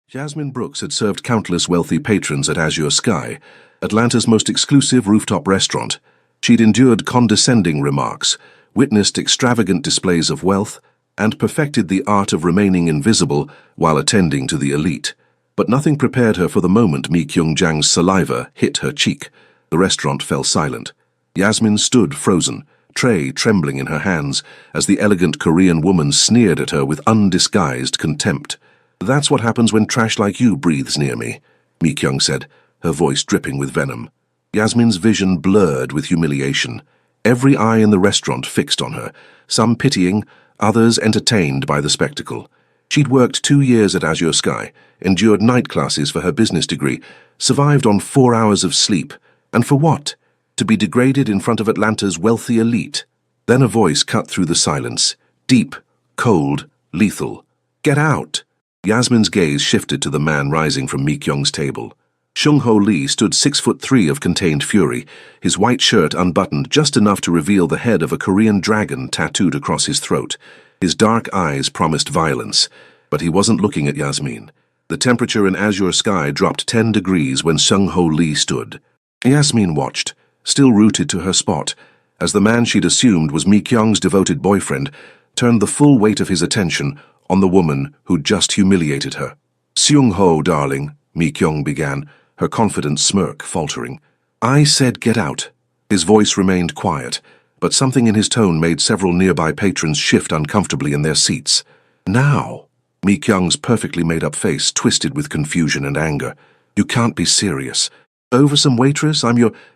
Jasmine Brooks had served countless wealthy patrons at Azure Sky, Atlanta's most exclusive rooftop restaurant. She'd endured condescending remarks, witnessed extravagant displays of wealth, and perfected the art of remaining invisible while attending to the elite. But nothing prepared her for the moment Mi Kyung-jang's saliva hit her cheek. The restaurant fell silent. Yasmin stood frozen, tray trembling in her hands, as the elegant Korean woman sneered at her with undisguised contempt. "That's what happens when trash like you breathes near me," Mi Kyung said, her voice dripping with venom. Yasmin's vision blurred with humiliation. Every eye in the restaurant fixed on her, some pitying, others entertained by the spectacle. She'd worked 2 years at Azure Sky, endured night classes for her business degree, survived on 4 hours of sleep. And for what? To be degraded in front of Atlanta's wealthy elite. Then a voice cut through the silence, deep, cold, lethal. "Get out!" Yasmin's gaze shifted to the man rising from Mi Kyung's table. Seung-ho Lee stood 6'3" of contained fury, his white shirt unbuttoned just enough to reveal the head of a Korean dragon tattooed across his throat. His dark eyes promised violence, but he wasn't looking at Yasmin. The temperature in Azure Sky dropped 10 degrees when Seung-ho Lee stood. Yasmin watched, still rooted to her spot, as the man she'd assumed was Mi Kyung's devoted boyfriend turned the full weight of his attention on the woman who'd just humiliated her. "Seung-ho, darling," Mi Kyung began, her confident smirk faltering. "I said get out." His voice remained quiet, but something in his tone made several nearby patrons shift uncomfortably in their seats. "Now?" Mi Kyung's perfectly made-up face twisted with confusion and anger. "You can't be serious. Over some waitress?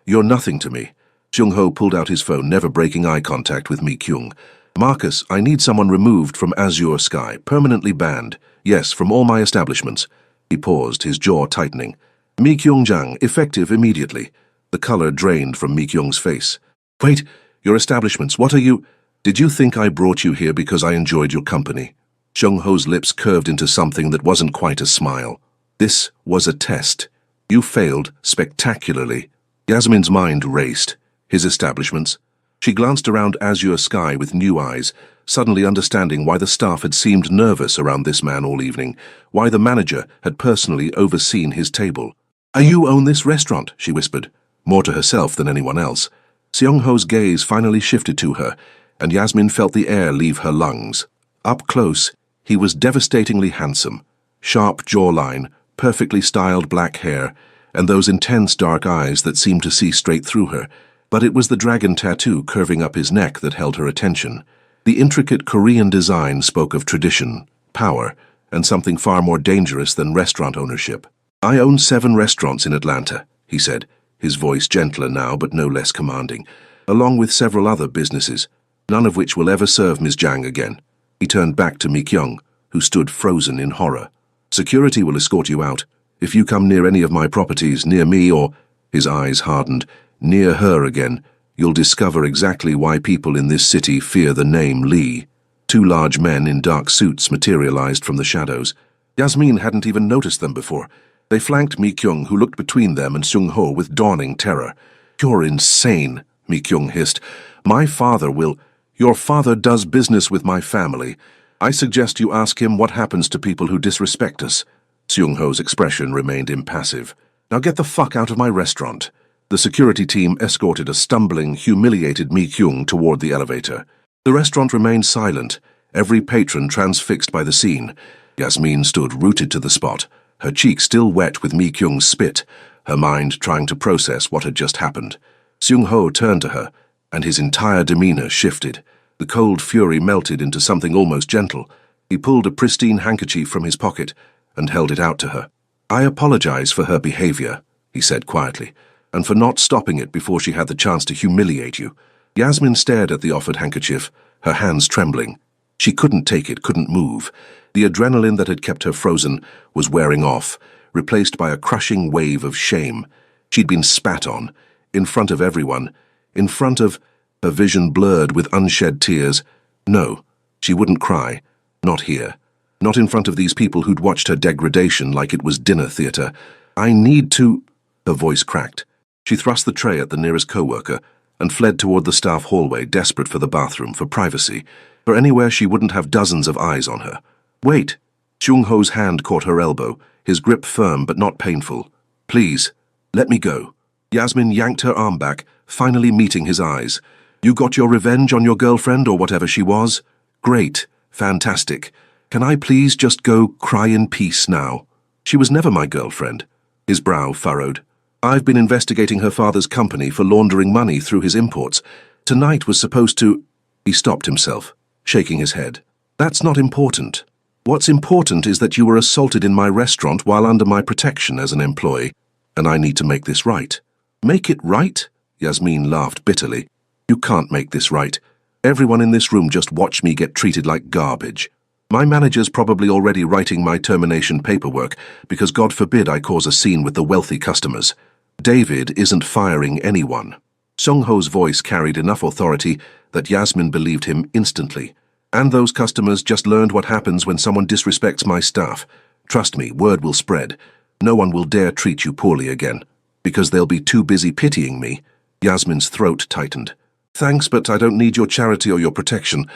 You're nothing to me." Seung-ho pulled out his phone, never breaking eye contact with Mi Kyung. "Marcus, I need someone removed from Azure Sky, permanently banned. Yes, from all my establishments." He paused, his jaw tightening. "Mi Kyung-jang, effective immediately." The color drained from Mi Kyung's face. "Wait, your establishments, what are you? Did you think I brought you here because I enjoyed your company?" Seung-ho's lips curved into something that wasn't quite a smile. "This was a test. You failed spectacularly." Yasmin's mind raced. His establishments? She glanced around Azure Sky with new eyes, suddenly understanding why the staff had seemed nervous around this man all evening, why the manager had personally overseen his table. "You own this restaurant," she whispered, more to herself than anyone else. Seung-ho's gaze finally shifted to her, and Yasmin felt the air leave her lungs. Up close, he was devastatingly handsome. Sharp jawline, perfectly styled black hair, and those intense dark eyes that seemed to see straight through her. But it was the dragon tattoo curving up his neck that held her attention. The intricate Korean design spoke of tradition, power, and something far more dangerous than restaurant ownership. "I own 7 restaurants in Atlanta," he said, his voice gentler now but no less commanding, "along with several other businesses, none of which will ever serve Ms. Jang again." He turned back to Mi Kyung, who stood frozen in horror. "Security will escort you out. If you come near any of my properties, near me or—" his eyes hardened, "near her again, you'll discover exactly why people in this city fear the name Lee." 2 large men in dark suits materialized from the shadows. Yasmin hadn't even noticed them before. They flanked Mi Kyung, who looked between them and Seung-ho with dawning terror. "You're insane," Mi Kyung hissed. "My father will—" "Your father does business with my family. I suggest you ask him what happens to people who disrespect us." Seung-ho's expression remained impassive. "Now get the fuck out of my restaurant." The security team escorted a stumbling, humiliated Mi Kyung toward the elevator. The restaurant remained silent, every patron transfixed by the scene. Yasmin stood rooted to the spot, her cheek still wet with Mi Kyung's spit, her mind trying to process what had just happened. Seung-ho turned to her, and his entire demeanor shifted. The cold fury melted into something almost gentle. He pulled a pristine handkerchief from his pocket and held it out to her. "I apologize for her behavior," he said quietly, "and for not stopping it before she had the chance to humiliate you." Yasmin stared at the offered handkerchief, her hands trembling. She couldn't take it, couldn't move. The adrenaline that had kept her frozen was wearing off, replaced by a crushing wave of shame. She'd been spat on, in front of everyone, in front of— her vision blurred with unshed tears. No, she wouldn't cry. Not here. Not in front of these people who'd watched her degradation like it was dinner theater. "I need to—" Her voice cracked. She thrust the tray at the nearest co-worker and fled toward the staff hallway, desperate for the bathroom, for privacy, for anywhere she wouldn't have dozens of eyes on her. "Wait!" Seung-ho's hand caught her elbow, his grip firm but not painful. "Please, let me go." Yasmin yanked her arm back, finally meeting his eyes. "You got your revenge on your girlfriend or whatever she was? Great. Fantastic. Can I please just go cry in peace now? She was never my girlfriend." His brow furrowed. "I've been investigating her father's company for laundering money through his imports. Tonight was supposed to—" He stopped himself, shaking his head. "That's not important. What's important is that you were assaulted in my restaurant while under my protection as an employee, and I need to make this right." "Make it right?" Yasmin laughed bitterly. "You can't make this right. Everyone in this room just watched me get treated like garbage. My manager's probably already writing my termination paperwork because God forbid I cause a scene with the wealthy customers. David isn't firing anyone." Seung-ho's voice carried enough authority that Yasmin believed him instantly. "And those customers just learned what happens when someone disrespects my staff. Trust me, word will spread. No one will dare treat you poorly again. Because they'll be too busy pitying me." Yasmin's throat tightened. "Thanks, but I don't need your charity or your protection.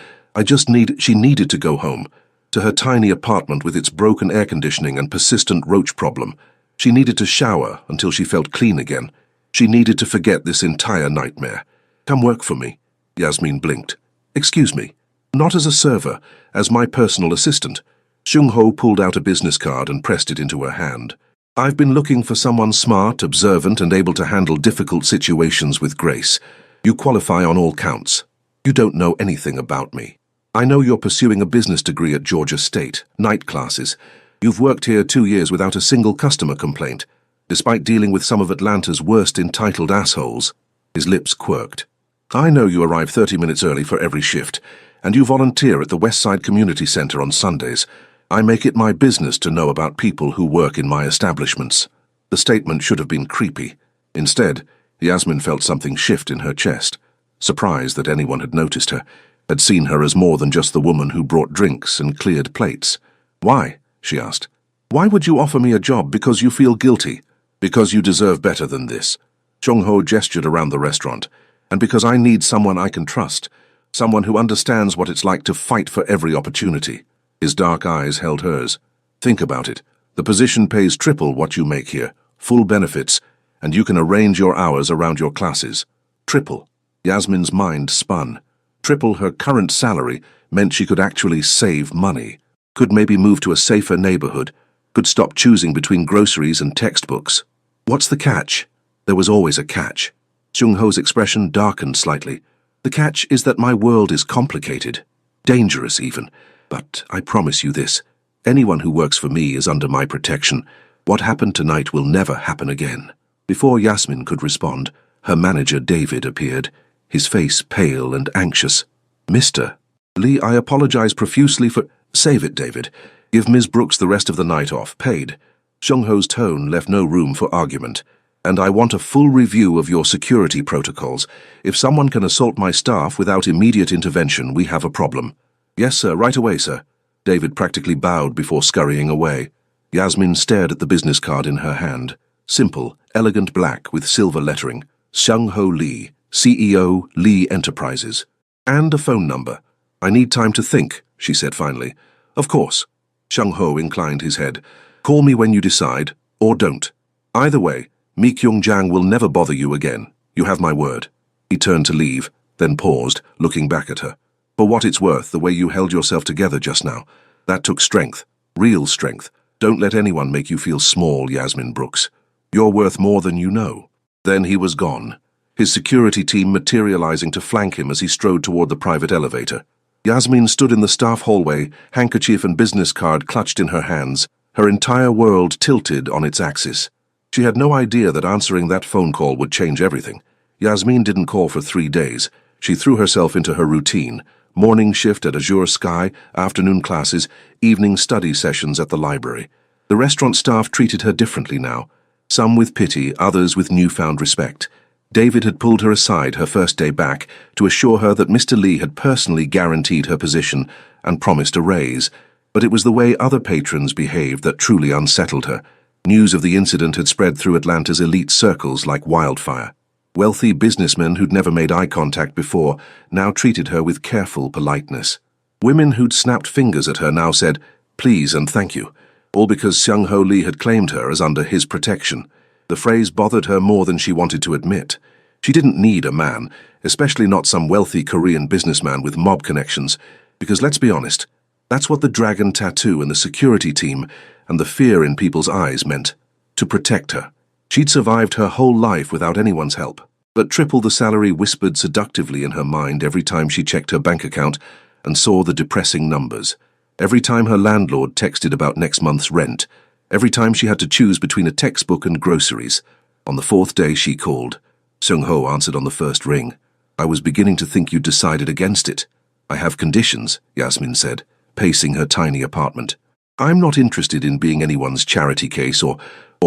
She needed to go home. To her tiny apartment with its broken air conditioning and persistent roach problem. She needed to shower until she felt clean again. She needed to forget this entire nightmare. Come work for me." Yasmin blinked. "Excuse me. Not as a server, as my personal assistant." Seung-ho pulled out a business card and pressed it into her hand. "I've been looking for someone smart, observant, and able to handle difficult situations with grace. You qualify on all counts. You don't know anything about me. I know you're pursuing a business degree at Georgia State, night classes. You've worked here 2 years without a single customer complaint, despite dealing with some of Atlanta's worst entitled assholes." His lips quirked. "I know you arrive 30 minutes early for every shift, and you volunteer at the Westside Community Center on Sundays. I make it my business to know about people who work in my establishments." The statement should have been creepy. Instead, Yasmin felt something shift in her chest, surprised that anyone had noticed her, had seen her as more than just the woman who brought drinks and cleared plates. "Why?" she asked. "Why would you offer me a job because you feel guilty? Because you deserve better than this." Seung-ho gestured around the restaurant. "And because I need someone I can trust, someone who understands what it's like to fight for every opportunity." His dark eyes held hers. "Think about it. The position pays triple what you make here, full benefits, and you can arrange your hours around your classes. Triple." Yasmin's mind spun. Triple her current salary meant she could actually save money, could maybe move to a safer neighborhood, could stop choosing between groceries and textbooks. "What's the catch?" There was always a catch. Seung-ho's expression darkened slightly. "The catch is that my world is complicated, dangerous even. But I promise you this, anyone who works for me is under my protection. What happened tonight will never happen again." Before Yasmin could respond, her manager David appeared, his face pale and anxious. "Mr. Lee, I apologize profusely for—" "Save it, David. Give Ms. Brooks the rest of the night off, paid." Seung-ho's tone left no room for argument. "And I want a full review of your security protocols. If someone can assault my staff without immediate intervention, we have a problem." "Yes, sir, right away, sir." David practically bowed before scurrying away. Yasmin stared at the business card in her hand. Simple, elegant black with silver lettering. Seung-ho Lee, CEO, Lee Enterprises. "And a phone number." "I need time to think," she said finally. "Of course." Seung-ho inclined his head. "Call me when you decide, or don't. Either way, Mi Kyung-jang will never bother you again. You have my word." He turned to leave, then paused, looking back at her. "For what it's worth, the way you held yourself together just now, that took strength, real strength. Don't let anyone make you feel small, Yasmin Brooks. You're worth more than you know." Then he was gone, his security team materializing to flank him as he strode toward the private elevator. Yasmin stood in the staff hallway, handkerchief and business card clutched in her hands, her entire world tilted on its axis. She had no idea that answering that phone call would change everything. Yasmin didn't call for 3 days. She threw herself into her routine. Morning shift at Azure Sky, afternoon classes, evening study sessions at the library. The restaurant staff treated her differently now, some with pity, others with newfound respect. David had pulled her aside her first day back to assure her that Mr. Lee had personally guaranteed her position and promised a raise, but it was the way other patrons behaved that truly unsettled her. News of the incident had spread through Atlanta's elite circles like wildfire. Wealthy businessmen who'd never made eye contact before now treated her with careful politeness. Women who'd snapped fingers at her now said, "Please and thank you." all because Seung-ho Lee had claimed her as under his protection. The phrase bothered her more than she wanted to admit. She didn't need a man, especially not some wealthy Korean businessman with mob connections, because let's be honest, that's what the dragon tattoo and the security team and the fear in people's eyes meant. To protect her. She'd survived her whole life without anyone's help, but triple the salary whispered seductively in her mind every time she checked her bank account and saw the depressing numbers. Every time her landlord texted about next month's rent, every time she had to choose between a textbook and groceries. On the fourth day she called. Seung-ho answered on the first ring. "I was beginning to think you'd decided against it." "I have conditions," Yasmin said, pacing her tiny apartment. "I'm not interested in being anyone's charity case or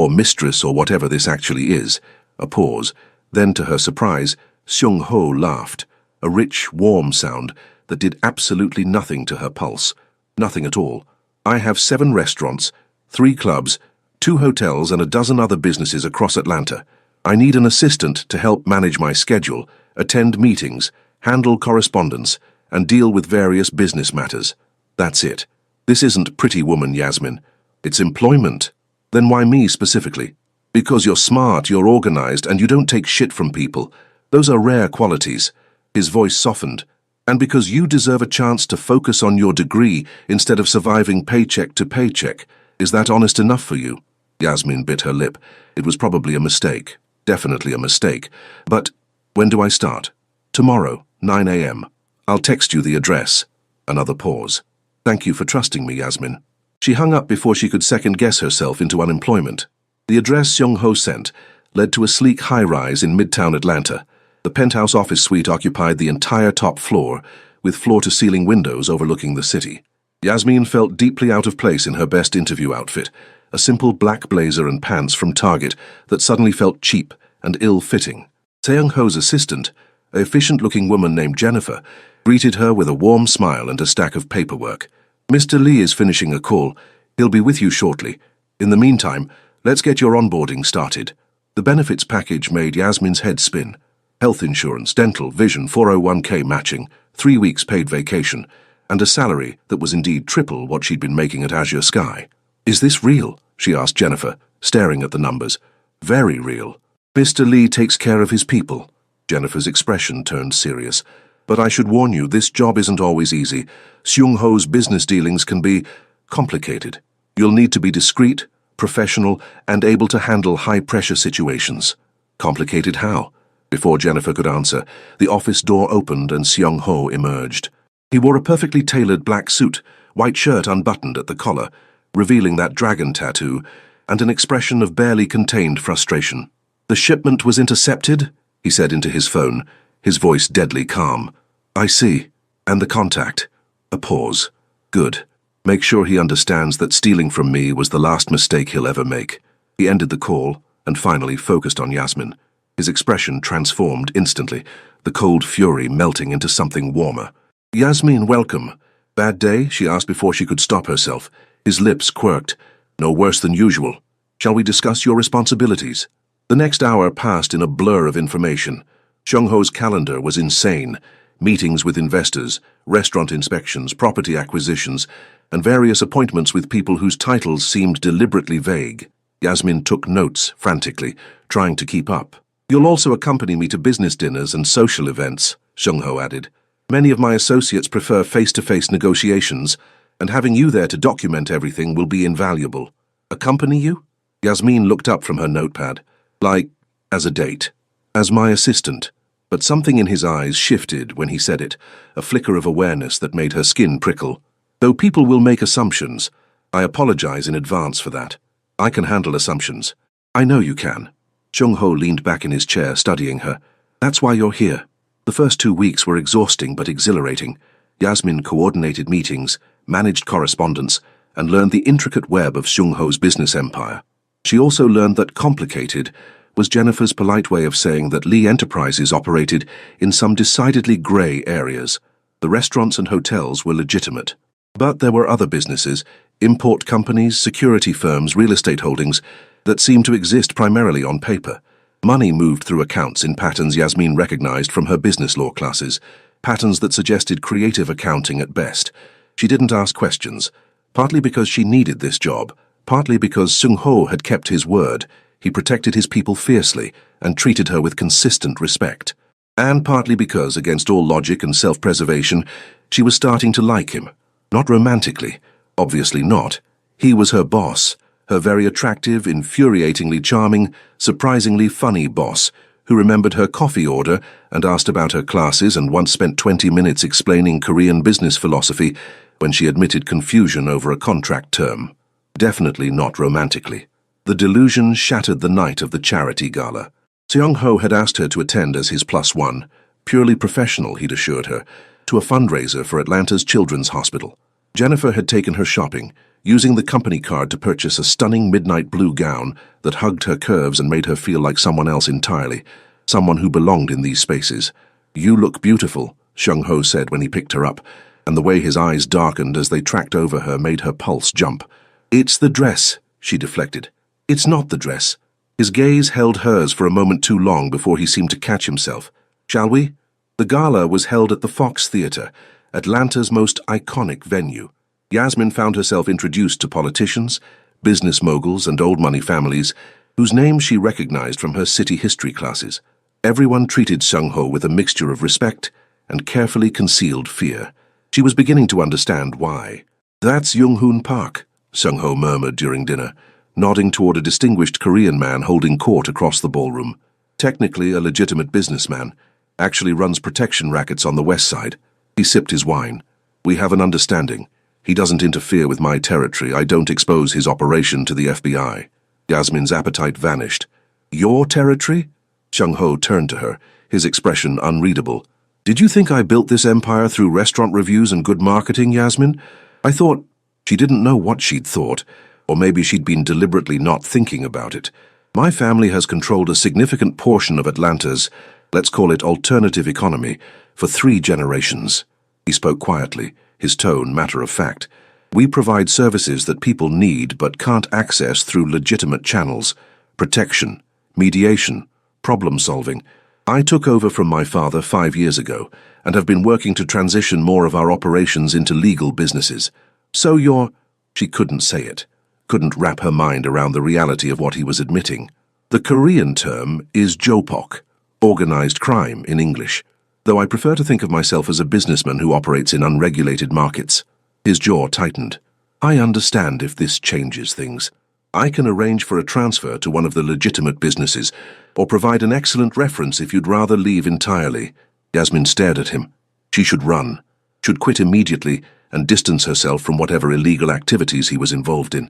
mistress or whatever this actually is." A pause. Then, to her surprise, Seung-ho laughed, a rich, warm sound that did absolutely nothing to her pulse. Nothing at all. "I have 7 restaurants, 3 clubs, 2 hotels and a dozen other businesses across Atlanta. I need an assistant to help manage my schedule, attend meetings, handle correspondence, and deal with various business matters. That's it. This isn't Pretty Woman Yasmin. It's employment." "Then why me specifically?" "Because you're smart, you're organized, and you don't take shit from people. Those are rare qualities." His voice softened. "And because you deserve a chance to focus on your degree instead of surviving paycheck to paycheck. Is that honest enough for you?" Yasmin bit her lip. It was probably a mistake. Definitely a mistake. "But when do I start?" "Tomorrow, 9 a.m. I'll text you the address." Another pause. "Thank you for trusting me, Yasmin." She hung up before she could second-guess herself into unemployment. The address Seung-ho sent led to a sleek high-rise in midtown Atlanta. The penthouse office suite occupied the entire top floor, with floor-to-ceiling windows overlooking the city. Yasmin felt deeply out of place in her best interview outfit, a simple black blazer and pants from Target that suddenly felt cheap and ill-fitting. Seung-ho's assistant, an efficient-looking woman named Jennifer, greeted her with a warm smile and a stack of paperwork. "Mr. Lee is finishing a call. He'll be with you shortly. In the meantime, let's get your onboarding started." The benefits package made Yasmin's head spin. Health insurance, dental, vision, 401k matching, 3 weeks paid vacation, and a salary that was indeed triple what she'd been making at Azure Sky. "Is this real?" she asked Jennifer, staring at the numbers. "Very real. Mr. Lee takes care of his people." Jennifer's expression turned serious. "But I should warn you, this job isn't always easy. Seung-ho's business dealings can be complicated. You'll need to be discreet, professional, and able to handle high-pressure situations." "Complicated how?" Before Jennifer could answer, the office door opened and Seung-ho emerged. He wore a perfectly tailored black suit, white shirt unbuttoned at the collar, revealing that dragon tattoo, and an expression of barely contained frustration. "The shipment was intercepted," he said into his phone, his voice deadly calm. "I see. And the contact." A pause. "Good. Make sure he understands that stealing from me was the last mistake he'll ever make." He ended the call and finally focused on Yasmin. His expression transformed instantly, the cold fury melting into something warmer. "Yasmin, welcome. Bad day?" she asked before she could stop herself. His lips quirked. "No worse than usual. Shall we discuss your responsibilities?" The next hour passed in a blur of information. Seung-ho's calendar was insane. Meetings with investors, restaurant inspections, property acquisitions, and various appointments with people whose titles seemed deliberately vague. Yasmin took notes frantically, trying to keep up. "You'll also accompany me to business dinners and social events," Seung-ho added. "Many of my associates prefer face-to-face negotiations, and having you there to document everything will be invaluable." "Accompany you?" Yasmin looked up from her notepad. "Like, as a date?" "As my assistant." But something in his eyes shifted when he said it, a flicker of awareness that made her skin prickle. "Though people will make assumptions, I apologize in advance for that. I can handle assumptions." "I know you can." Seung-ho leaned back in his chair, studying her. "That's why you're here." The first 2 weeks were exhausting but exhilarating. Yasmin coordinated meetings, managed correspondence, and learned the intricate web of Seung-ho's business empire. She also learned that complicated was Jennifer's polite way of saying that Lee Enterprises operated in some decidedly grey areas. The restaurants and hotels were legitimate. But there were other businesses, import companies, security firms, real estate holdings, that seemed to exist primarily on paper. Money moved through accounts in patterns Yasmin recognized from her business law classes, patterns that suggested creative accounting at best. She didn't ask questions, partly because she needed this job, Partly because Seung-ho had kept his word, he protected his people fiercely and treated her with consistent respect. And partly because, against all logic and self-preservation, she was starting to like him. Not romantically, obviously not. He was her boss, her very attractive, infuriatingly charming, surprisingly funny boss, who remembered her coffee order and asked about her classes and once spent 20 minutes explaining Korean business philosophy when she admitted confusion over a contract term. Definitely not romantically. The delusion shattered the night of the charity gala. Seung-ho had asked her to attend as his +1, purely professional, he'd assured her, to a fundraiser for Atlanta's Children's Hospital. Jennifer had taken her shopping, using the company card to purchase a stunning midnight blue gown that hugged her curves and made her feel like someone else entirely, someone who belonged in these spaces. "You look beautiful," Seung-ho said when he picked her up, and the way his eyes darkened as they tracked over her made her pulse jump. "It's the dress," she deflected. "It's not the dress." His gaze held hers for a moment too long before he seemed to catch himself. "Shall we?" The gala was held at the Fox Theatre, Atlanta's most iconic venue. Yasmin found herself introduced to politicians, business moguls, and old-money families whose names she recognized from her city history classes. Everyone treated Seung-ho with a mixture of respect and carefully concealed fear. She was beginning to understand why. "That's Young-hoon Park," Seung-ho murmured during dinner, nodding toward a distinguished Korean man holding court across the ballroom. Technically a legitimate businessman, actually runs protection rackets on the west side. He sipped his wine. "We have an understanding. He doesn't interfere with my territory. I don't expose his operation to the FBI." Yasmin's appetite vanished. "Your territory?" Seung-ho turned to her, his expression unreadable. "Did you think I built this empire through restaurant reviews and good marketing, Yasmin? I thought—" She didn't know what she'd thought, or maybe she'd been deliberately not thinking about it. "My family has controlled a significant portion of Atlanta's, let's call it alternative economy, for 3 generations. He spoke quietly, his tone matter of fact. "We provide services that people need but can't access through legitimate channels. Protection, mediation, problem-solving. I took over from my father 5 years ago and have been working to transition more of our operations into legal businesses. So you're—" She couldn't say it, couldn't wrap her mind around the reality of what he was admitting. "The Korean term is jopok, organized crime in English, though I prefer to think of myself as a businessman who operates in unregulated markets." His jaw tightened. "I understand if this changes things. I can arrange for a transfer to one of the legitimate businesses, or provide an excellent reference if you'd rather leave entirely." Yasmin stared at him. She should run, should quit immediately and distance herself from whatever illegal activities he was involved in.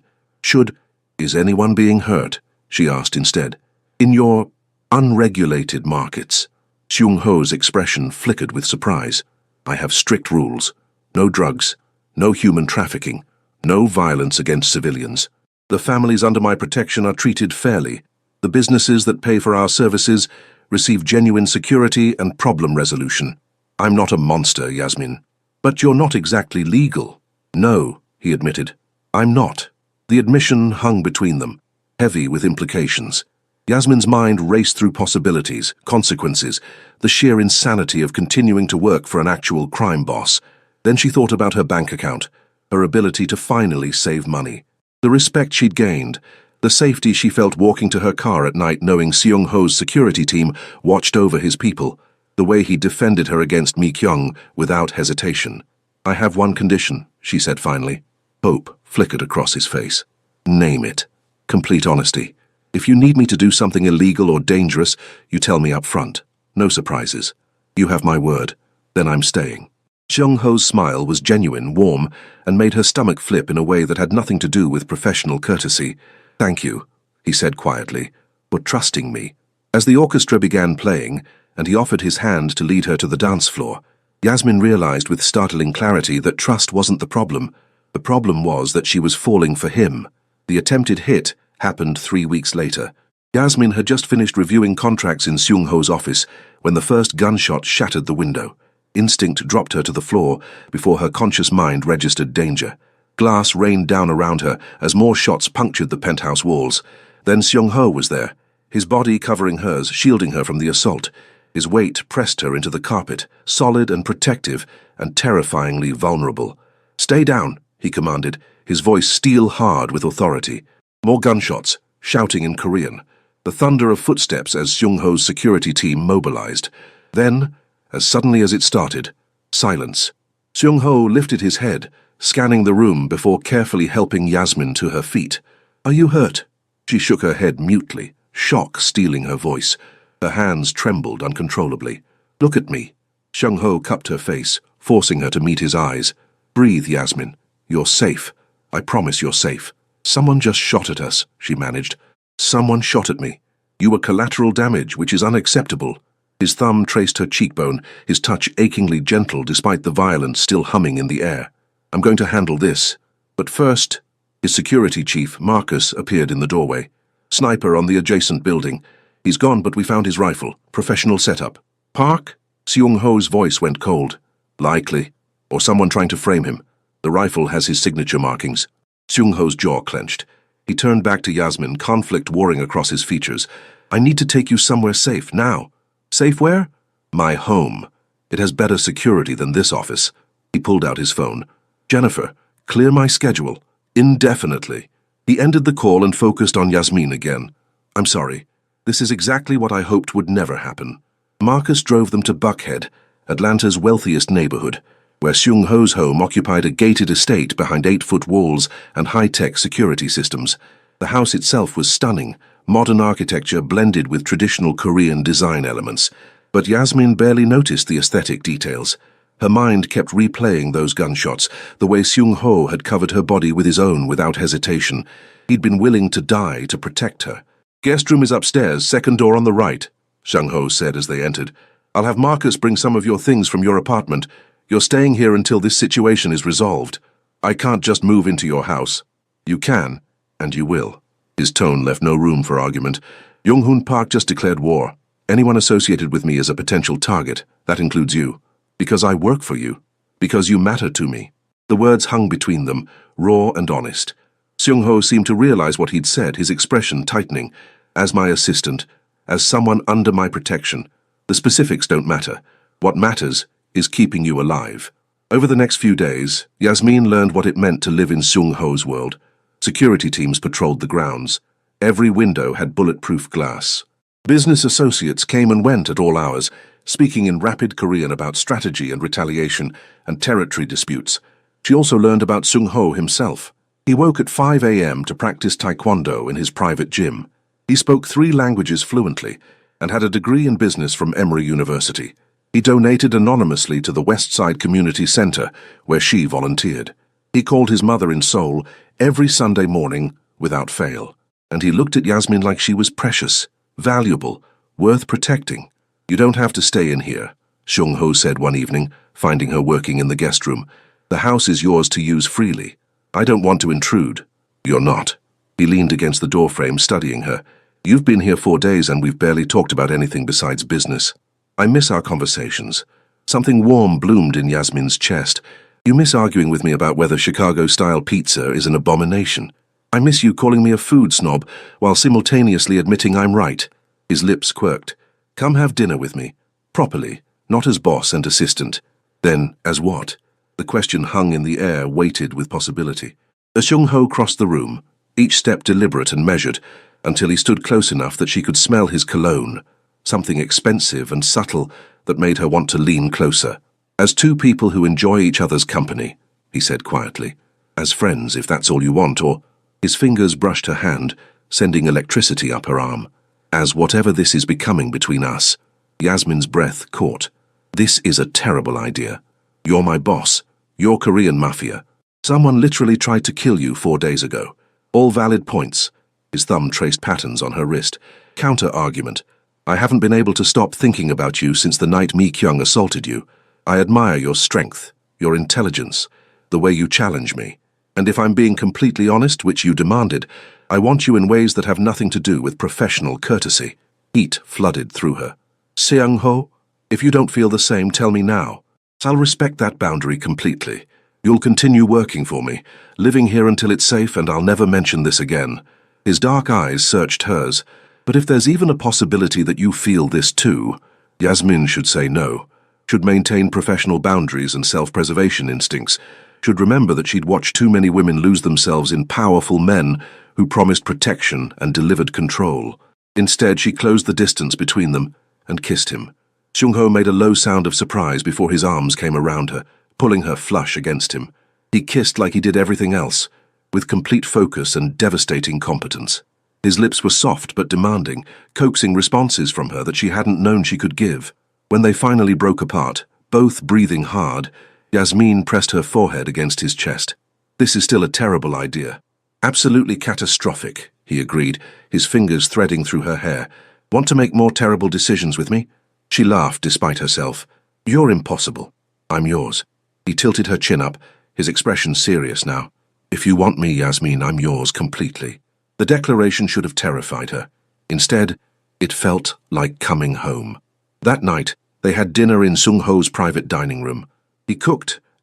"Is anyone being hurt?" she asked instead. "In your unregulated markets?" Seung-ho's expression flickered with surprise. "I have strict rules. No drugs, no human trafficking, no violence against civilians. The families under my protection are treated fairly. The businesses that pay for our services receive genuine security and problem resolution. I'm not a monster, Yasmin." "But you're not exactly legal." "No," he admitted. "I'm not." The admission hung between them, heavy with implications. Yasmin's mind raced through possibilities, consequences, the sheer insanity of continuing to work for an actual crime boss. Then she thought about her bank account, her ability to finally save money, the respect she'd gained, the safety she felt walking to her car at night knowing Seung-ho's security team watched over his people, the way he defended her against Mi-kyung without hesitation. "I have one condition," she said finally. Hope flickered across his face. "Name it." "Complete honesty. If you need me to do something illegal or dangerous, you tell me up front. No surprises. You have my word. Then I'm staying." Seung-ho's smile was genuine, warm, and made her stomach flip in a way that had nothing to do with professional courtesy. "Thank you," he said quietly, "for trusting me." As the orchestra began playing, and he offered his hand to lead her to the dance floor, Yasmin realized with startling clarity that trust wasn't the problem. The problem was that she was falling for him. The attempted hit happened 3 weeks later. Yasmin had just finished reviewing contracts in Seung-ho's office when the first gunshot shattered the window. Instinct dropped her to the floor before her conscious mind registered danger. Glass rained down around her as more shots punctured the penthouse walls. Then Seung-ho was there, his body covering hers, shielding her from the assault. His weight pressed her into the carpet, solid and protective and terrifyingly vulnerable. "Stay down," he commanded, his voice steel-hard with authority. More gunshots, shouting in Korean. The thunder of footsteps as Seung-ho's security team mobilized. Then, as suddenly as it started, silence. Seung-ho lifted his head, scanning the room before carefully helping Yasmin to her feet. "Are you hurt?" She shook her head mutely, shock stealing her voice. Her hands trembled uncontrollably. "Look at me." Seung-ho cupped her face, forcing her to meet his eyes. "Breathe, Yasmin. You're safe. I promise you're safe." "Someone just shot at us," she managed. "Someone shot at me. You were collateral damage, which is unacceptable." His thumb traced her cheekbone, his touch achingly gentle despite the violence still humming in the air. "I'm going to handle this. But first..." His security chief, Marcus, appeared in the doorway. "Sniper on the adjacent building. He's gone, but we found his rifle. Professional setup." "Park?" Seung-ho's voice went cold. "Likely. Or someone trying to frame him. The rifle has his signature markings." Seung-ho's jaw clenched. He turned back to Yasmin, conflict warring across his features. "I need to take you somewhere safe, now." "Safe where?" "My home. It has better security than this office." He pulled out his phone. "Jennifer, clear my schedule. Indefinitely." He ended the call and focused on Yasmin again. "I'm sorry. This is exactly what I hoped would never happen." Marcus drove them to Buckhead, Atlanta's wealthiest neighborhood, where Seung-ho's home occupied a gated estate behind 8-foot walls and high-tech security systems. The house itself was stunning, modern architecture blended with traditional Korean design elements. But Yasmin barely noticed the aesthetic details. Her mind kept replaying those gunshots, the way Seung-ho had covered her body with his own without hesitation. He'd been willing to die to protect her. "Guest room is upstairs, second door on the right," Seung-ho said as they entered. "I'll have Marcus bring some of your things from your apartment. You're staying here until this situation is resolved. I can't just move into your house." "You can, and you will." His tone left no room for argument. "Yonghoon Park just declared war. Anyone associated with me is a potential target. That includes you. Because I work for you. Because you matter to me." The words hung between them, raw and honest. Seung-ho seemed to realize what he'd said, his expression tightening. "As my assistant, as someone under my protection. The specifics don't matter. What matters is keeping you alive." Over the next few days, Yasmin learned what it meant to live in Seung-ho's world. Security teams patrolled the grounds. Every window had bulletproof glass. Business associates came and went at all hours, speaking in rapid Korean about strategy and retaliation and territory disputes. She also learned about Seung-ho himself. He woke at 5 a.m. to practice taekwondo in his private gym. He spoke 3 languages fluently and had a degree in business from Emory University. He donated anonymously to the West Side Community Center, where she volunteered. He called his mother in Seoul every Sunday morning without fail. And he looked at Yasmin like she was precious, valuable, worth protecting. "You don't have to stay in here," Seung-ho said one evening, finding her working in the guest room. "The house is yours to use freely. I don't want to intrude." "You're not." He leaned against the doorframe, studying her. "You've been here 4 days and we've barely talked about anything besides business. I miss our conversations." Something warm bloomed in Yasmin's chest. "You miss arguing with me about whether Chicago-style pizza is an abomination. I miss you calling me a food snob while simultaneously admitting I'm right." His lips quirked. "Come have dinner with me. Properly, not as boss and assistant." "Then, as what?" The question hung in the air, weighted with possibility. As Seung-ho crossed the room, each step deliberate and measured, until he stood close enough that she could smell his cologne, something expensive and subtle that made her want to lean closer. "As 2 people who enjoy each other's company," he said quietly. "As friends, if that's all you want, or..." His fingers brushed her hand, sending electricity up her arm. "As whatever this is becoming between us." Yasmin's breath caught. "This is a terrible idea. You're my boss. You're Korean Mafia. Someone literally tried to kill you 4 days ago. All valid points." His thumb traced patterns on her wrist. "Counter-argument. I haven't been able to stop thinking about you since the night Mi-kyung assaulted you. I admire your strength, your intelligence, the way you challenge me. And if I'm being completely honest, which you demanded, I want you in ways that have nothing to do with professional courtesy." Heat flooded through her. "Seung-ho, if you don't feel the same, tell me now. I'll respect that boundary completely. You'll continue working for me, living here until it's safe, and I'll never mention this again." His dark eyes searched hers. "But if there's even a possibility that you feel this too," Yasmin should say no, should maintain professional boundaries and self-preservation instincts. should remember that she'd watched too many women lose themselves in powerful men who promised protection and delivered control. Instead, she closed the distance between them and kissed him. Seung-ho made a low sound of surprise before his arms came around her, pulling her flush against him. He kissed like he did everything else, with complete focus and devastating competence. His lips were soft but demanding, coaxing responses from her that she hadn't known she could give. When they finally broke apart, both breathing hard, Yasmin pressed her forehead against his chest. "This is still a terrible idea. Absolutely catastrophic," he agreed, his fingers threading through her hair. "Want to make more terrible decisions with me?" She laughed despite herself. "You're impossible. I'm yours." He tilted her chin up, his expression serious now. "If you want me, Yasmin, I'm yours completely." The declaration should have terrified her. Instead, it felt like coming home. That night, they had dinner in Seung-ho's private dining room. He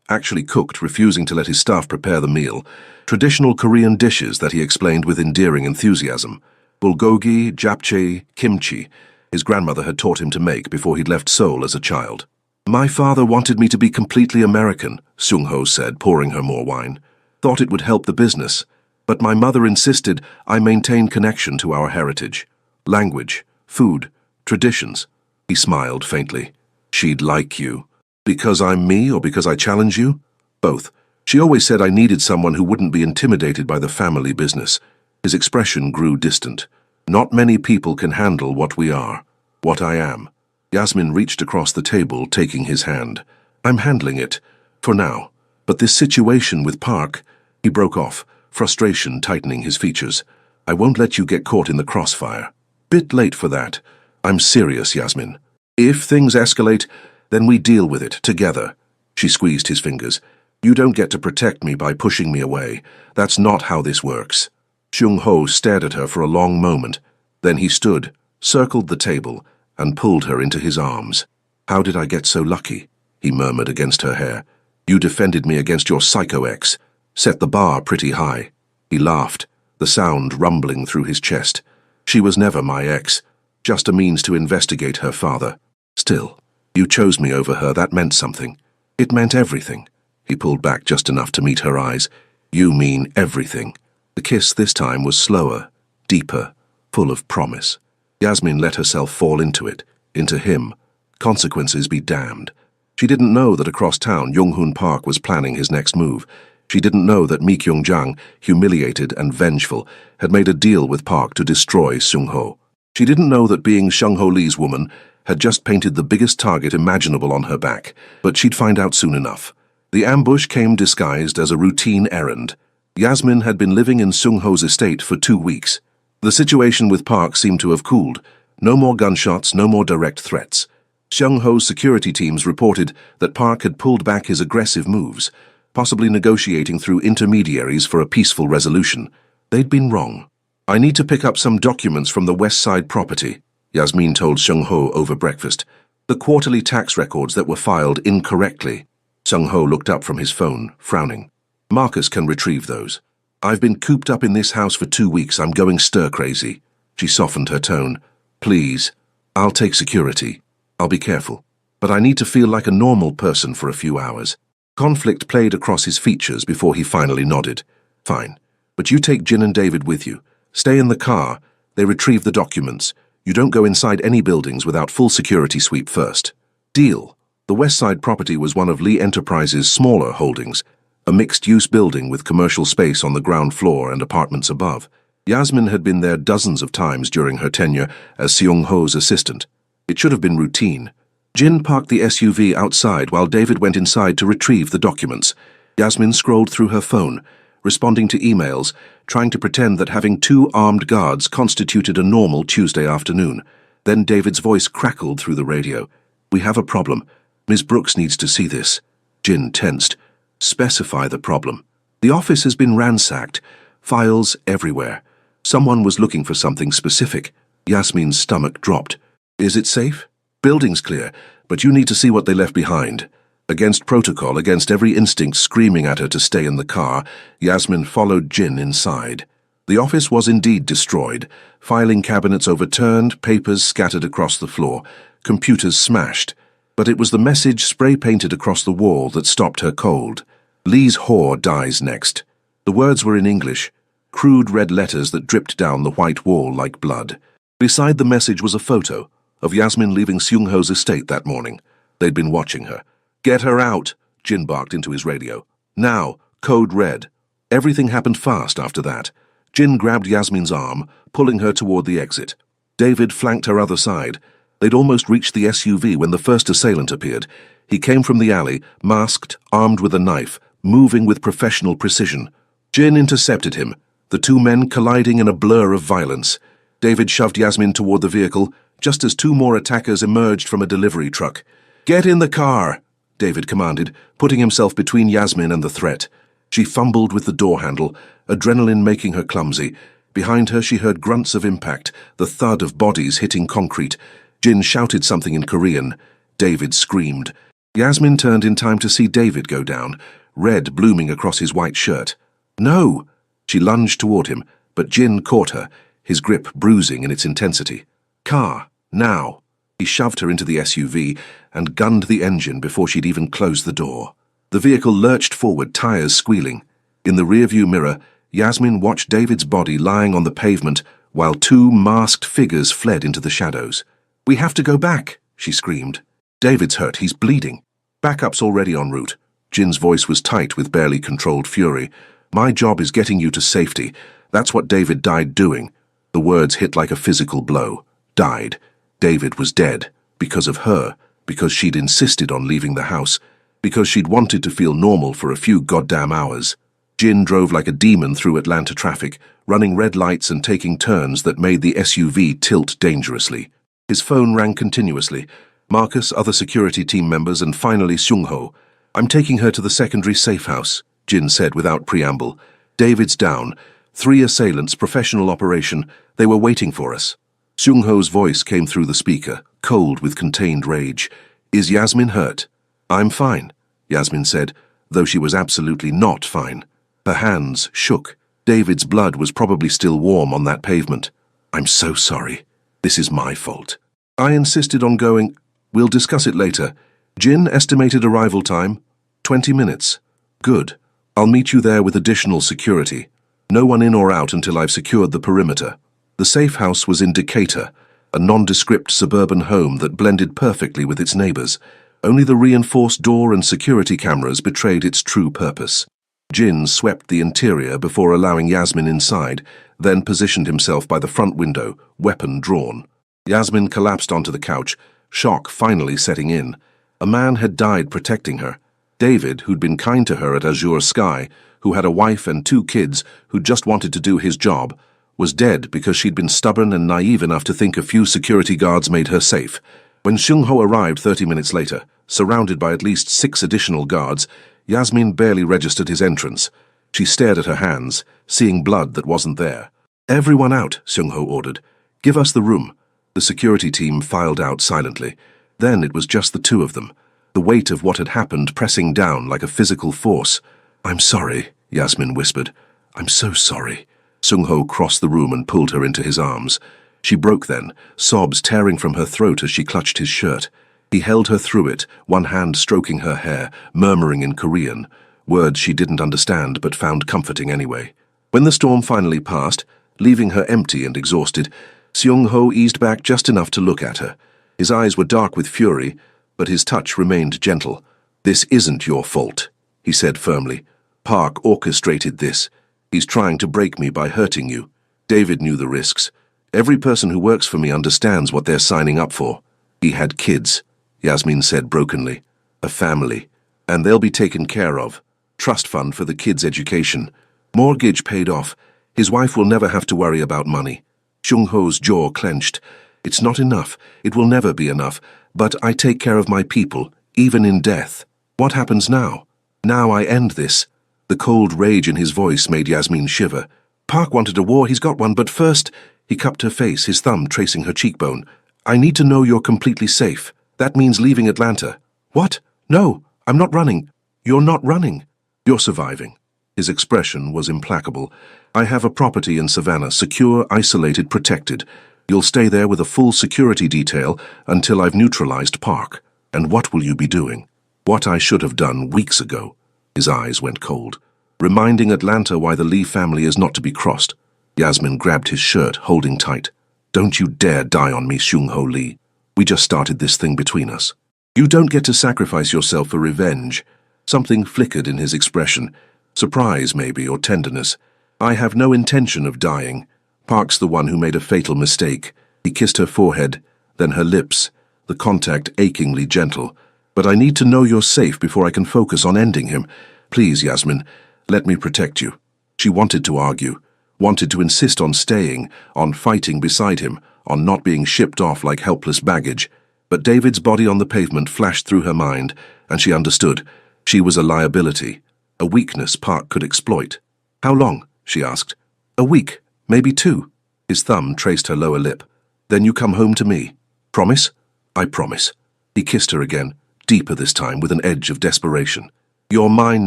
actually cooked, refusing to let his staff prepare the meal. Traditional Korean dishes that he explained with endearing enthusiasm. Bulgogi, japchae, kimchi. His grandmother had taught him to make before he'd left Seoul as a child. "My father wanted me to be completely American," Seung-ho said, pouring her more wine. "Thought it would help the business. But my mother insisted I maintain connection to our heritage. Language, food, traditions." He smiled faintly. "She'd like you. Because I'm me or because I challenge you?" "Both. She always said I needed someone who wouldn't be intimidated by the family business." His expression grew distant. "Not many people can handle what we are, what I am." Yasmin reached across the table, taking his hand. "I'm handling it, for now. But this situation with Park..." He broke off, frustration tightening his features. "I won't let you get caught in the crossfire. Bit late for that. I'm serious, Yasmin. If things escalate, then we deal with it together." She squeezed his fingers. "You don't get to protect me by pushing me away. That's not how this works." Seung-ho stared at her for a long moment. Then he stood, circled the table, and pulled her into his arms. "How did I get so lucky?" he murmured against her hair. "You defended me against your psycho ex. Set the bar pretty high." He laughed, the sound rumbling through his chest. "She was never my ex, just a means to investigate her father. Still, you chose me over her. That meant something. It meant everything." He pulled back just enough to meet her eyes. "You mean everything." The kiss this time was slower, deeper, full of promise. Yasmin let herself fall into it, into him. Consequences be damned. She didn't know that across town Jung-hoon Park was planning his next move. She didn't know that Mi Kyung-jang, humiliated and vengeful, had made a deal with Park to destroy Seung-ho. She didn't know that being Seung-ho Lee's woman had just painted the biggest target imaginable on her back, but she'd find out soon enough. The ambush came disguised as a routine errand. Yasmin had been living in Seung-ho's estate for 2 weeks. The situation with Park seemed to have cooled. No more gunshots, no more direct threats. Seung-ho's security teams reported that Park had pulled back his aggressive moves, possibly negotiating through intermediaries for a peaceful resolution. They'd been wrong. "I need to pick up some documents from the West Side property," Yasmin told Seung-ho over breakfast. "The quarterly tax records that were filed incorrectly." Seung-ho looked up from his phone, frowning. "Marcus can retrieve those. I've been cooped up in this house for 2 weeks. I'm going stir-crazy." She softened her tone. "Please, I'll take security. I'll be careful. But I need to feel like a normal person for a few hours." Conflict played across his features before he finally nodded. "Fine. But you take Jin and David with you. Stay in the car. They retrieve the documents. You don't go inside any buildings without full security sweep first." Deal. The West Side property was one of Lee Enterprises' smaller holdings, a mixed-use building with commercial space on the ground floor and apartments above. Yasmin had been there dozens of times during her tenure as Seung-ho's assistant. It should have been routine. Jin parked the SUV outside while David went inside to retrieve the documents. Yasmin scrolled through her phone, responding to emails, trying to pretend that having 2 armed guards constituted a normal Tuesday afternoon. Then David's voice crackled through the radio. "We have a problem. Ms. Brooks needs to see this." Jin tensed. "Specify the problem." "The office has been ransacked. Files everywhere. Someone was looking for something specific." Yasmin's stomach dropped. "Is it safe?" "Building's clear, but you need to see what they left behind." Against protocol, against every instinct screaming at her to stay in the car, Yasmin followed Jin inside. The office was indeed destroyed. Filing cabinets overturned, papers scattered across the floor, computers smashed. But it was the message spray-painted across the wall that stopped her cold. Lee's whore dies next. The words were in English, crude red letters that dripped down the white wall like blood. Beside the message was a photo of Yasmin leaving Seung-ho's estate that morning. They'd been watching her. "Get her out," Jin barked into his radio. "Now, code red." Everything happened fast after that. Jin grabbed Yasmin's arm, pulling her toward the exit. David flanked her other side. They'd almost reached the SUV when the first assailant appeared. He came from the alley, masked, armed with a knife, moving with professional precision. Jin intercepted him, the two men colliding in a blur of violence. David shoved Yasmin toward the vehicle, just as two more attackers emerged from a delivery truck. "Get in the car," David commanded, putting himself between Yasmin and the threat. She fumbled with the door handle, adrenaline making her clumsy. Behind her she heard grunts of impact, the thud of bodies hitting concrete. Jin shouted something in Korean. David screamed. Yasmin turned in time to see David go down, red blooming across his white shirt. "No!" She lunged toward him, but Jin caught her, his grip bruising in its intensity. "Car, now!" He shoved her into the SUV and gunned the engine before she'd even closed the door. The vehicle lurched forward, tires squealing. In the rearview mirror, Yasmin watched David's body lying on the pavement while two masked figures fled into the shadows. "We have to go back," she screamed. "David's hurt, he's bleeding." "Backup's already en route." Jin's voice was tight with barely controlled fury. "My job is getting you to safety. That's what David died doing." The words hit like a physical blow. Died. David was dead. Because of her. Because she'd insisted on leaving the house. Because she'd wanted to feel normal for a few goddamn hours. Jin drove like a demon through Atlanta traffic, running red lights and taking turns that made the SUV tilt dangerously. His phone rang continuously. Marcus, other security team members, and finally Seung-ho. "I'm taking her to the secondary safe house," Jin said without preamble. "David's down. 3 assailants, professional operation. They were waiting for us." Seung-ho's voice came through the speaker, cold with contained rage. "Is Yasmin hurt?" "I'm fine," Yasmin said, though she was absolutely not fine. Her hands shook. David's blood was probably still warm on that pavement. "I'm so sorry. This is my fault. I insisted on going. We'll discuss it later. Jin, estimated arrival time? 20 minutes. Good. I'll meet you there with additional security. No one in or out until I've secured the perimeter." The safe house was in Decatur, a nondescript suburban home that blended perfectly with its neighbors. Only the reinforced door and security cameras betrayed its true purpose. Jin swept the interior before allowing Yasmin inside, then positioned himself by the front window, weapon drawn. Yasmin collapsed onto the couch, shock finally setting in. A man had died protecting her. David, who'd been kind to her at Azure Sky, who had a wife and 2 kids who just wanted to do his job, was dead because she'd been stubborn and naive enough to think a few security guards made her safe. When Seung-ho arrived 30 minutes later, surrounded by at least 6 additional guards, Yasmin barely registered his entrance. She stared at her hands, seeing blood that wasn't there. "Everyone out," Seung-ho ordered. "Give us the room." The security team filed out silently. Then it was just the 2 of them, the weight of what had happened pressing down like a physical force. "I'm sorry," Yasmin whispered. "I'm so sorry." Seung-ho crossed the room and pulled her into his arms. She broke then, sobs tearing from her throat as she clutched his shirt. He held her through it, one hand stroking her hair, murmuring in Korean, words she didn't understand but found comforting anyway. When the storm finally passed, leaving her empty and exhausted, Seung-ho eased back just enough to look at her. His eyes were dark with fury, but his touch remained gentle. "This isn't your fault," he said firmly. "Park orchestrated this. He's trying to break me by hurting you. David knew the risks. Every person who works for me understands what they're signing up for. He had kids," Yasmin said brokenly. "A family. And they'll be taken care of. Trust fund for the kids' education. Mortgage paid off. His wife will never have to worry about money." Seung-ho's jaw clenched. "It's not enough. It will never be enough. But I take care of my people, even in death. What happens now? Now I end this." The cold rage in his voice made Yasmin shiver. "Park wanted a war, he's got one, but first—" He cupped her face, his thumb tracing her cheekbone. "I need to know you're completely safe. That means leaving Atlanta." "What? No, I'm not running." "You're not running. You're surviving." His expression was implacable. "I have a property in Savannah, secure, isolated, protected. You'll stay there with a full security detail until I've neutralized Park. And what will you be doing?" "What I should have done weeks ago." His eyes went cold, reminding Atlanta why the Lee family is not to be crossed. Yasmin grabbed his shirt, holding tight. Don't you dare die on me, Seung-ho Lee. We just started this thing between us. You don't get to sacrifice yourself for revenge. Something flickered in his expression. Surprise, maybe, or tenderness. I have no intention of dying. Park's the one who made a fatal mistake. He kissed her forehead, then her lips, the contact achingly gentle. But I need to know you're safe before I can focus on ending him. Please, Yasmin, let me protect you. She wanted to argue, wanted to insist on staying, on fighting beside him, on not being shipped off like helpless baggage. But David's body on the pavement flashed through her mind, and she understood. She was a liability, a weakness Park could exploit. How long? She asked. A week, maybe 2. His thumb traced her lower lip. Then you come home to me. Promise? I promise. He kissed her again, deeper this time with an edge of desperation. You're mine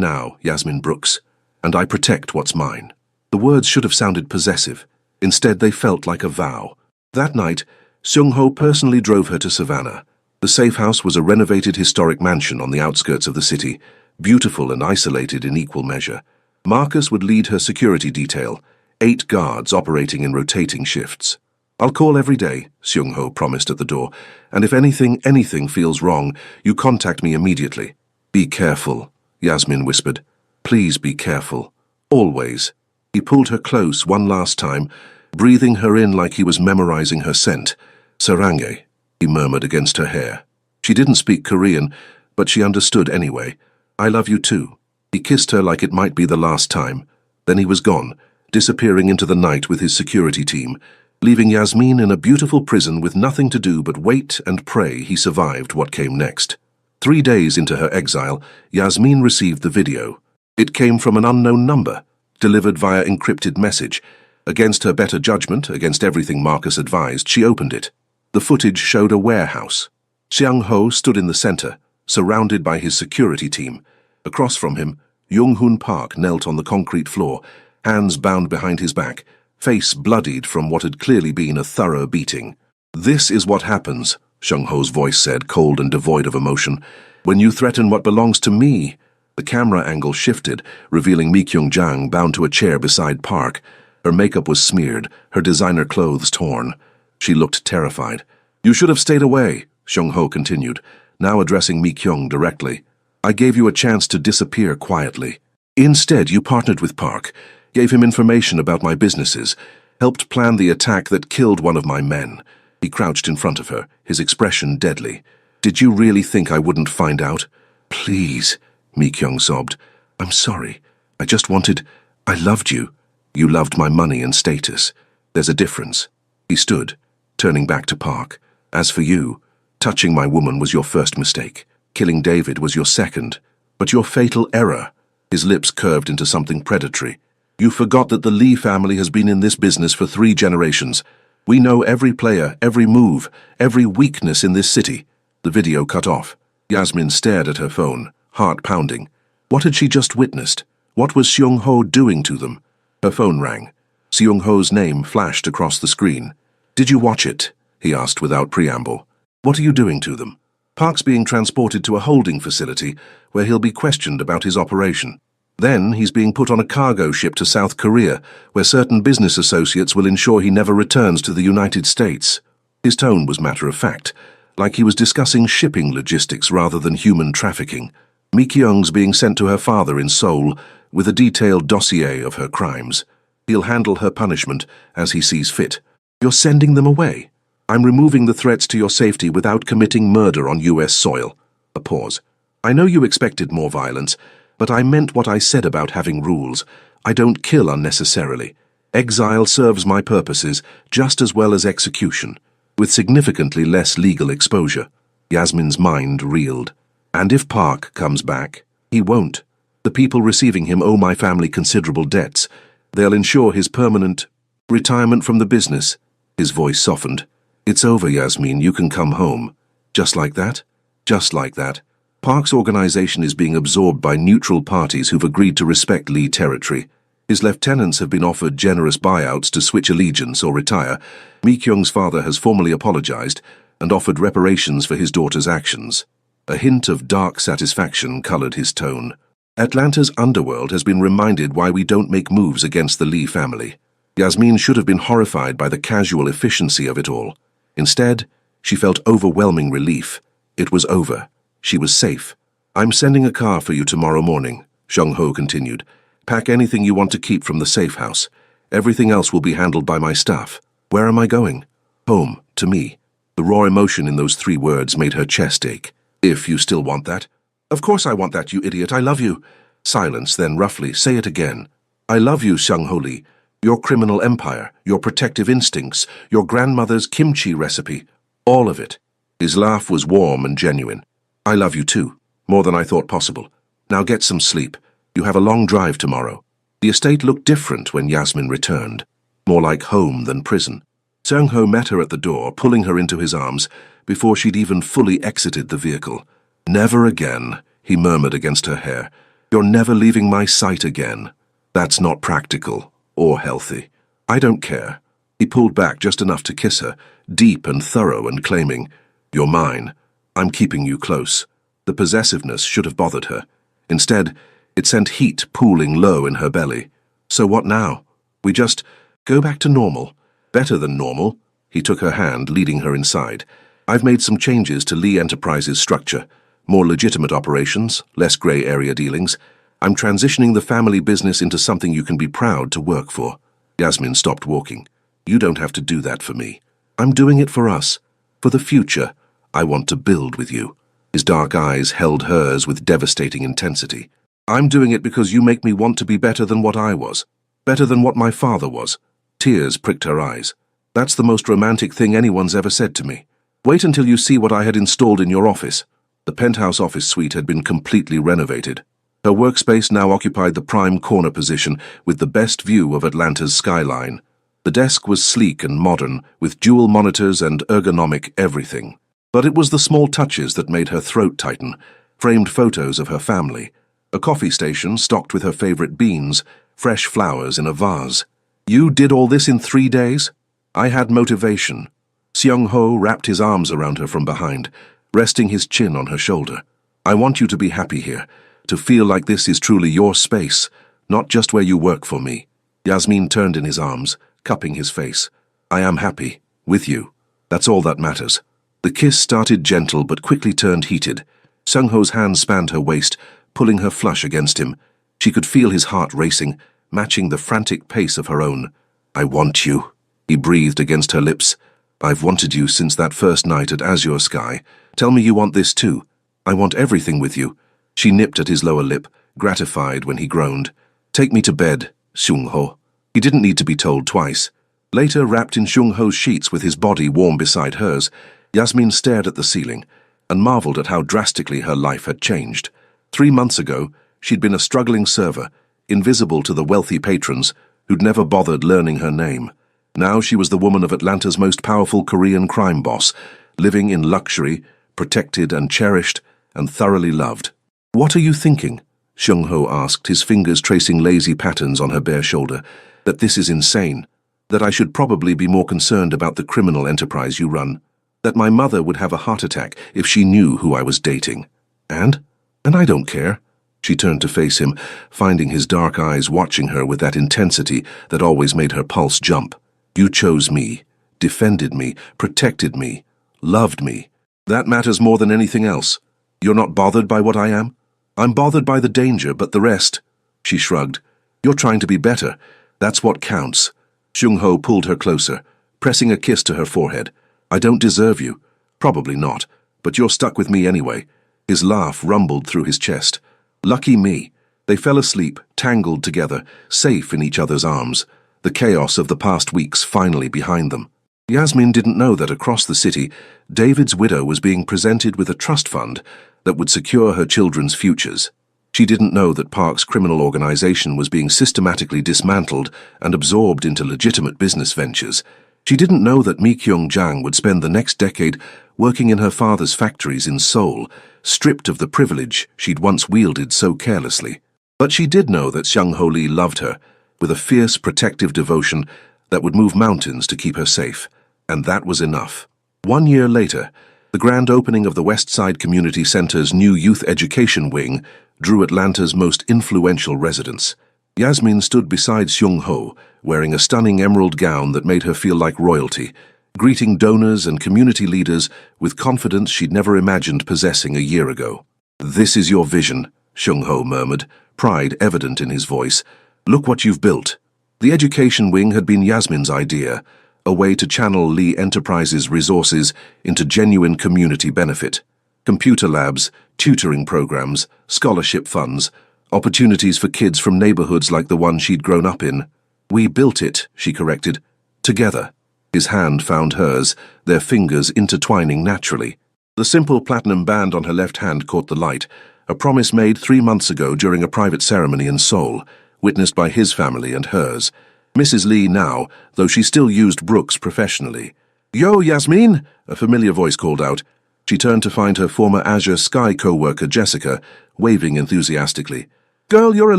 now, Yasmin Brooks, and I protect what's mine. The words should have sounded possessive. Instead, they felt like a vow. That night, Seung-ho personally drove her to Savannah. The safe house was a renovated historic mansion on the outskirts of the city, beautiful and isolated in equal measure. Marcus would lead her security detail, 8 guards operating in rotating shifts. I'll call every day, Seung-ho promised at the door, and if anything feels wrong, you contact me immediately. Be careful, Yasmin whispered. Please be careful. Always. He pulled her close one last time, breathing her in like he was memorizing her scent. Sarange, he murmured against her hair. She didn't speak Korean, but she understood anyway. I love you too. He kissed her like it might be the last time. Then he was gone, disappearing into the night with his security team, leaving Yasmin in a beautiful prison with nothing to do but wait and pray he survived what came next. 3 days into her exile, Yasmin received the video. It came from an unknown number, delivered via encrypted message. Against her better judgment, against everything Marcus advised, she opened it. The footage showed a warehouse. Seung-ho stood in the center, surrounded by his security team. Across from him, Jung-hoon Park knelt on the concrete floor, hands bound behind his back, face bloodied from what had clearly been a thorough beating. This is what happens, Seung-ho's voice said, cold and devoid of emotion. When you threaten what belongs to me. The camera angle shifted, revealing Mi Kyung-jang bound to a chair beside Park. Her makeup was smeared, her designer clothes torn. She looked terrified. You should have stayed away, Seung-ho continued, now addressing Mi Kyung directly. I gave you a chance to disappear quietly. Instead, you partnered with Park, gave him information about my businesses, helped plan the attack that killed one of my men. He crouched in front of her, his expression deadly. Did you really think I wouldn't find out? Please, Mi Kyung sobbed. I'm sorry. I loved you. You loved my money and status. There's a difference. He stood, turning back to Park. As for you, touching my woman was your first mistake. Killing David was your second. But your fatal error. His lips curved into something predatory. You forgot that the Lee family has been in this business for 3 generations. We know every player, every move, every weakness in this city. The video cut off. Yasmin stared at her phone, heart pounding. What had she just witnessed? What was Seung-ho doing to them? Her phone rang. Seung-ho's name flashed across the screen. Did you watch it? He asked without preamble. What are you doing to them? Park's being transported to a holding facility where he'll be questioned about his operation. Then he's being put on a cargo ship to South Korea, where certain business associates will ensure he never returns to the United States. His tone was matter-of-fact, like he was discussing shipping logistics rather than human trafficking. Mi Kyung's being sent to her father in Seoul with a detailed dossier of her crimes. He'll handle her punishment as he sees fit. You're sending them away. I'm removing the threats to your safety without committing murder on U.S. soil. A pause. I know you expected more violence, but I meant what I said about having rules. I don't kill unnecessarily. Exile serves my purposes just as well as execution, with significantly less legal exposure. Yasmin's mind reeled. And if Park comes back, he won't. The people receiving him owe my family considerable debts. They'll ensure his permanent retirement from the business. His voice softened. It's over, Yasmin. You can come home. Just like that? Just like that. Park's organization is being absorbed by neutral parties who've agreed to respect Lee territory. His lieutenants have been offered generous buyouts to switch allegiance or retire. Mi Kyung's father has formally apologized and offered reparations for his daughter's actions. A hint of dark satisfaction colored his tone. Atlanta's underworld has been reminded why we don't make moves against the Lee family. Yasmin should have been horrified by the casual efficiency of it all. Instead, she felt overwhelming relief. It was over. She was safe. "I'm sending a car for you tomorrow morning," Xiong-ho continued. "Pack anything you want to keep from the safe house. Everything else will be handled by my staff." "Where am I going?" "Home, to me." The raw emotion in those 3 words made her chest ache. "If you still want that." "Of course I want that, you idiot. I love you." Silence, then roughly, "Say it again." "I love you, Xiong-ho Lee. Your criminal empire, your protective instincts, your grandmother's kimchi recipe. All of it." His laugh was warm and genuine. "I love you too. More than I thought possible. Now get some sleep. You have a long drive tomorrow." The estate looked different when Yasmin returned. More like home than prison. Xiong-ho met her at the door, pulling her into his arms, before she'd even fully exited the vehicle. "Never again," he murmured against her hair. "You're never leaving my sight again. That's not practical or healthy." "I don't care." He pulled back just enough to kiss her, deep and thorough and claiming, "You're mine. I'm keeping you close." The possessiveness should have bothered her. Instead, it sent heat pooling low in her belly. "So what now? We just go back to normal?" "Better than normal." He took her hand, leading her inside. "I've made some changes to Lee Enterprises' structure. More legitimate operations, less grey area dealings. I'm transitioning the family business into something you can be proud to work for." Yasmin stopped walking. "You don't have to do that for me. I'm doing it for us. For the future, I want to build with you." His dark eyes held hers with devastating intensity. "I'm doing it because you make me want to be better than what I was. Better than what my father was." Tears pricked her eyes. "That's the most romantic thing anyone's ever said to me. Wait until you see what I had installed in your office." The penthouse office suite had been completely renovated. Her workspace now occupied the prime corner position with the best view of Atlanta's skyline. The desk was sleek and modern, with dual monitors and ergonomic everything. But it was the small touches that made her throat tighten. Framed photos of her family. A coffee station stocked with her favorite beans, fresh flowers in a vase. "You did all this in 3 days?" "I had motivation." Xiong-ho wrapped his arms around her from behind, resting his chin on her shoulder. "I want you to be happy here, to feel like this is truly your space, not just where you work for me." Yasmin turned in his arms, cupping his face. "I am happy, with you. That's all that matters." The kiss started gentle but quickly turned heated. Xiong-ho's hand spanned her waist, pulling her flush against him. She could feel his heart racing, matching the frantic pace of her own. "I want you," he breathed against her lips. "I've wanted you since that first night at Azure Sky. Tell me you want this too." "I want everything with you." She nipped at his lower lip, gratified when he groaned. "Take me to bed, Xiong-ho." He didn't need to be told twice. Later, wrapped in Xiong-ho's sheets with his body warm beside hers, Yasmin stared at the ceiling and marveled at how drastically her life had changed. 3 months ago, she'd been a struggling server, invisible to the wealthy patrons who'd never bothered learning her name. Now she was the woman of Atlanta's most powerful Korean crime boss, living in luxury, protected and cherished, and thoroughly loved. "What are you thinking?" Xiong-ho asked, his fingers tracing lazy patterns on her bare shoulder. "That this is insane. That I should probably be more concerned about the criminal enterprise you run. That my mother would have a heart attack if she knew who I was dating. And I don't care." She turned to face him, finding his dark eyes watching her with that intensity that always made her pulse jump. "You chose me, defended me, protected me, loved me. That matters more than anything else. You're not bothered by what I am?" "I'm bothered by the danger, but the rest..." She shrugged. "You're trying to be better. That's what counts." Xiong-ho pulled her closer, pressing a kiss to her forehead. "I don't deserve you." "Probably not, but you're stuck with me anyway." His laugh rumbled through his chest. "Lucky me." They fell asleep, tangled together, safe in each other's arms, the chaos of the past weeks finally behind them. Yasmin didn't know that across the city, David's widow was being presented with a trust fund that would secure her children's futures. She didn't know that Park's criminal organization was being systematically dismantled and absorbed into legitimate business ventures. She didn't know that Mi Kyung-jang would spend the next decade working in her father's factories in Seoul, stripped of the privilege she'd once wielded so carelessly. But she did know that Xiong-ho Lee loved her, with a fierce protective devotion that would move mountains to keep her safe. And that was enough. 1 year later, the grand opening of the West Side Community Center's new youth education wing drew Atlanta's most influential residents. Yasmin stood beside Seung-ho, wearing a stunning emerald gown that made her feel like royalty, greeting donors and community leaders with confidence she'd never imagined possessing a year ago. "This is your vision," Seung-ho murmured, pride evident in his voice. "Look what you've built." The education wing had been Yasmin's idea, a way to channel Lee Enterprises' resources into genuine community benefit. Computer labs, tutoring programs, scholarship funds, opportunities for kids from neighborhoods like the one she'd grown up in. "We built it," she corrected. "Together." His hand found hers, their fingers intertwining naturally. The simple platinum band on her left hand caught the light, a promise made 3 months ago during a private ceremony in Seoul, witnessed by his family and hers. Mrs. Lee now, though she still used Brooks professionally. "Yo, Yasmin!" a familiar voice called out. She turned to find her former Azure Sky co-worker Jessica, waving enthusiastically. "Girl, you're a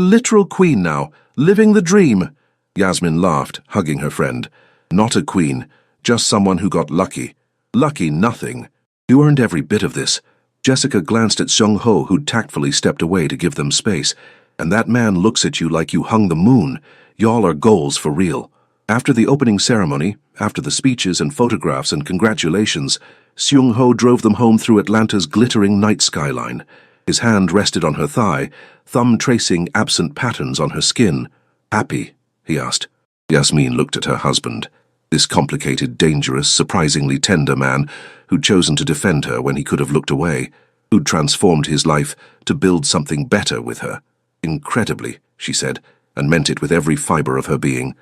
literal queen now, living the dream." Yasmin laughed, hugging her friend. "Not a queen, just someone who got lucky." "Lucky nothing. You earned every bit of this." Jessica glanced at Seung-ho, who'd tactfully stepped away to give them space. "And that man looks at you like you hung the moon. Y'all are goals for real." After the opening ceremony, after the speeches and photographs and congratulations, Seung-ho drove them home through Atlanta's glittering night skyline. His hand rested on her thigh, thumb tracing absent patterns on her skin. "Happy?" he asked. Yasmin looked at her husband, this complicated, dangerous, surprisingly tender man who'd chosen to defend her when he could have looked away, who'd transformed his life to build something better with her. "Incredibly," she said, and meant it with every fiber of her being.